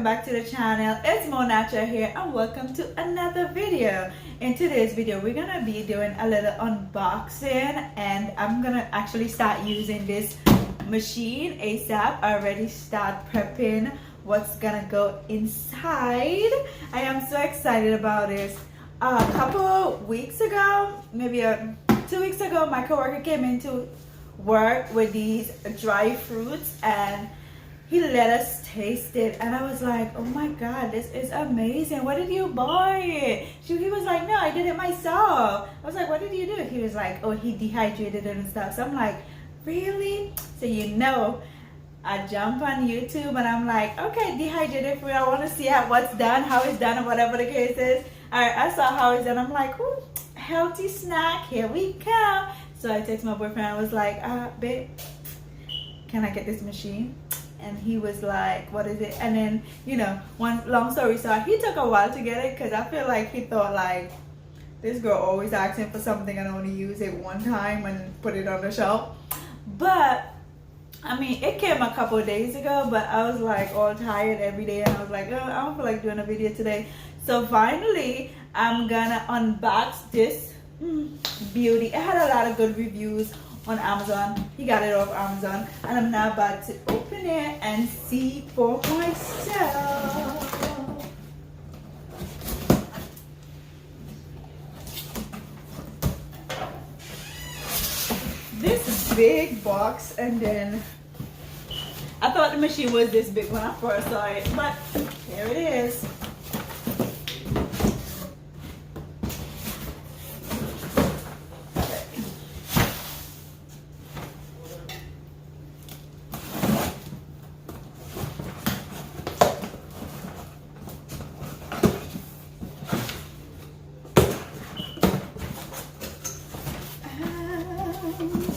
back to the channel. It's Mo Natural here and welcome to another video. In today's video we're gonna be doing a little unboxing and I'm gonna actually start using this machine ASAP. I already start prepping what's gonna go inside. I am so excited about this. A couple weeks ago, maybe 2 weeks ago, my coworker came into work with these dry fruits and he let us taste it, and I was like, oh my god, this is amazing. Where did you buy it? He was like, no, I did it myself. I was like, what did you do? He was like, oh, he dehydrated it and stuff. So I'm like, really? So I jump on YouTube and I'm like, okay, dehydrated fruit. I want to see what's done, how it's done, or whatever the case is. I saw how it's done. I'm like, ooh, healthy snack. Here we come. So I text my boyfriend. I was like, babe, can I get this machine? And he was like, what is it? And then, one long story short, he took a while to get it because I feel like he thought like, this girl always asking for something and only use it one time and put it on the shelf. But I mean, it came a couple of days ago, but I was like all tired every day and I was like, oh, I don't feel like doing a video today. So finally, I'm gonna unbox this beauty. It had a lot of good reviews on Amazon. He got it off Amazon and I'm now about to open it and see for myself. This big box, and then I thought the machine was this big when I first saw it, but here it is.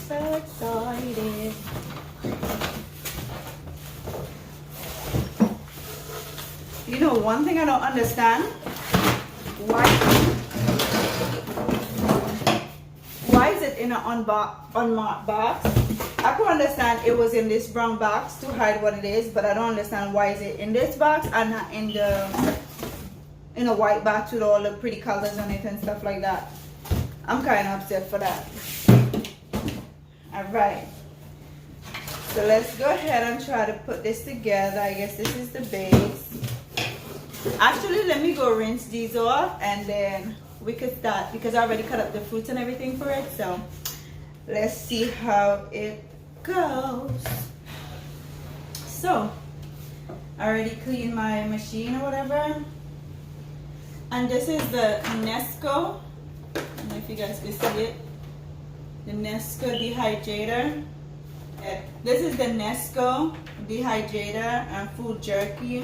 So excited. You know, one thing I don't understand, why is it in an unmarked box? I could understand it was in this brown box to hide what it is, but I don't understand why is it in this box and not in a white box with all the pretty colors on it and stuff like that. I'm kind of upset for that. Alright, so let's go ahead and try to put this together. I guess this is the base. Actually, let me go rinse these off and then we could start because I already cut up the fruits and everything for it. So let's see how it goes. So I already cleaned my machine or whatever. And this is the Nesco. I don't know if you guys can see it. The Nesco Dehydrator. This is the Nesco Dehydrator and food jerky.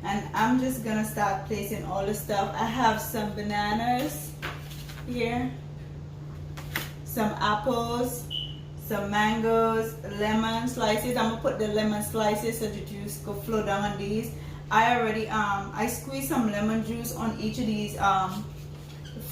And I'm just gonna start placing all the stuff. I have some bananas here, some apples, some mangoes, lemon slices. I'm gonna put the lemon slices so the juice go flow down on these. I already I squeezed some lemon juice on each of these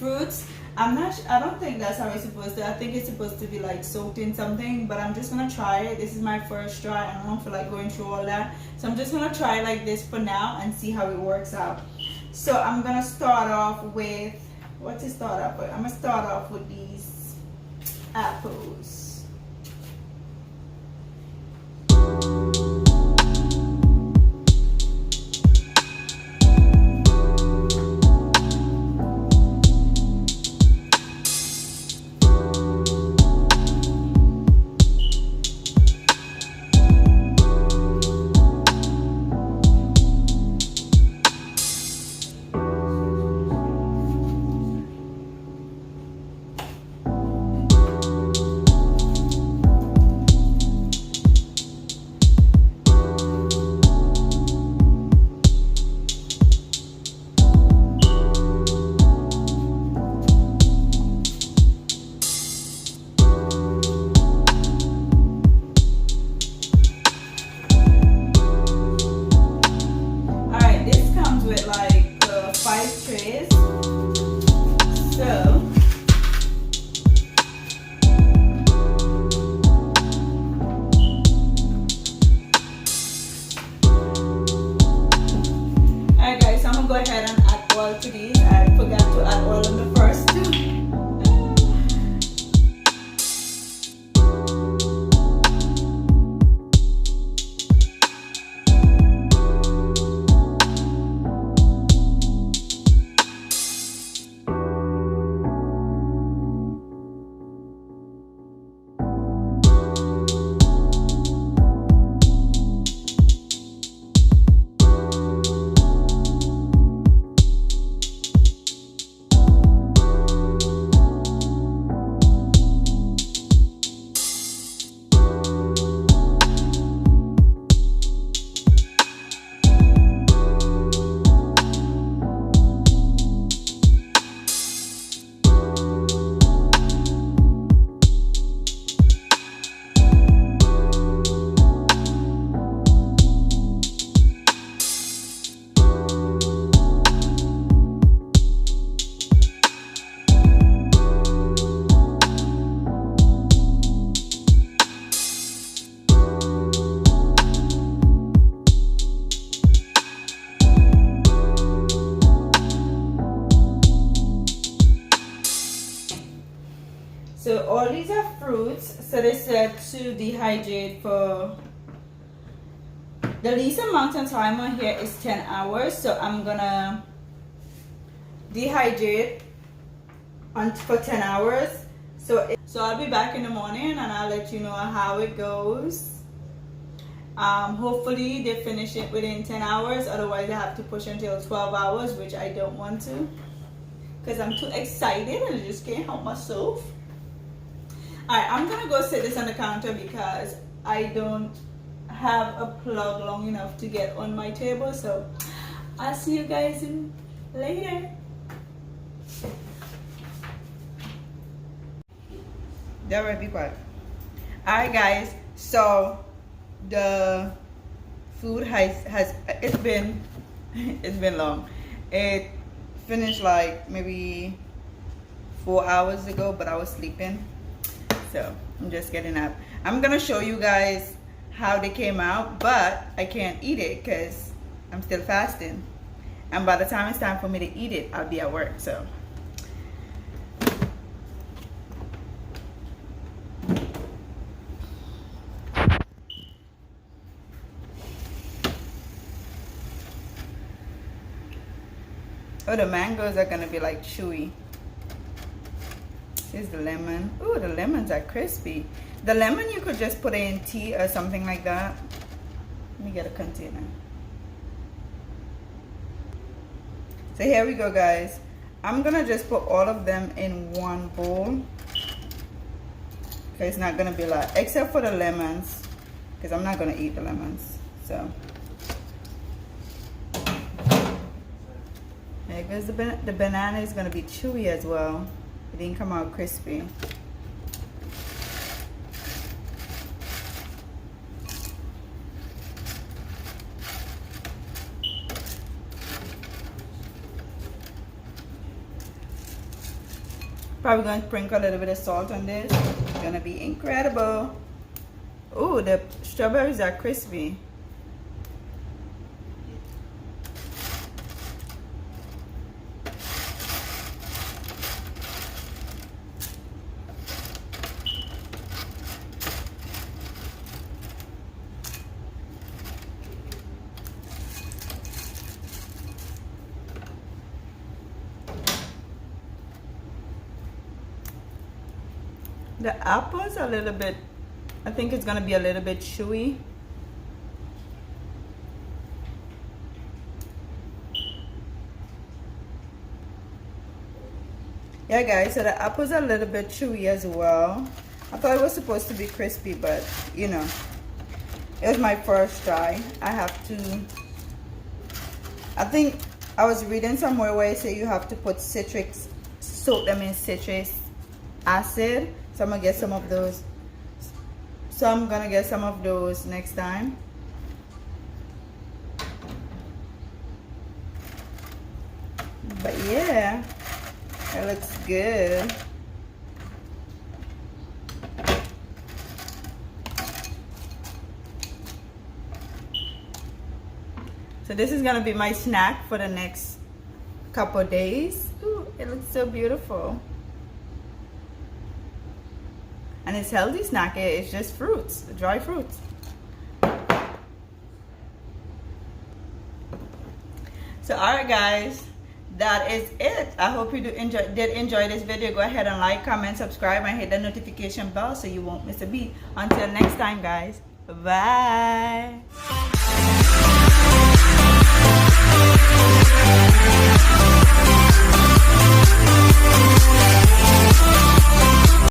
fruits. I don't think that's how it's supposed to. I think it's supposed to be like soaked in something, but I'm just gonna try it. This is my first try. I don't feel like going through all that. So I'm just gonna try like this for now and see how it works out. So I'm gonna start off with, what to start off with? I'm gonna start off with these apples. I forgot to add oil in the first two. So all these are fruits. So they said to dehydrate for the least amount of time on here is 10 hours. So I'm gonna dehydrate for 10 hours. So I'll be back in the morning and I'll let you know how it goes. Hopefully they finish it within 10 hours. Otherwise I have to push until 12 hours, which I don't want to, because I'm too excited and I just can't help myself. Alright, I'm gonna go set this on the counter because I don't have a plug long enough to get on my table. So I'll see you guys later. That would be quiet. Alright guys, so the food has it's been long. It finished like maybe 4 hours ago, but I was sleeping. So I'm just getting up. I'm gonna show you guys how they came out, but I can't eat it because I'm still fasting. And by the time it's time for me to eat it, I'll be at work. So oh, the mangoes are gonna be like chewy. Here's the lemon. Ooh, the lemons are crispy. The lemon you could just put in tea or something like that. Let me get a container. So here we go, guys. I'm gonna just put all of them in one bowl. Okay, it's not gonna be a lot, except for the lemons, because I'm not gonna eat the lemons. So there goes the banana is gonna be chewy as well. It didn't come out crispy. Probably going to sprinkle a little bit of salt on this. It's gonna be incredible. Ooh, the strawberries are crispy. The apples are a little bit, I think it's gonna be a little bit chewy. Yeah guys, so the apples are a little bit chewy as well. I thought it was supposed to be crispy, but you know, it was my first try. I have to, I think I was reading somewhere where it say you have to put soak them in citrus acid. So I'm gonna get some of those. So I'm gonna get some of those next time. But yeah, it looks good. So this is gonna be my snack for the next couple days. Ooh, it looks so beautiful. And it's healthy snack. It's just fruits, dry fruits. So alright guys, that is it. I hope you did enjoy this video. Go ahead and like, comment, subscribe, and hit the notification bell so you won't miss a beat. Until next time guys, bye.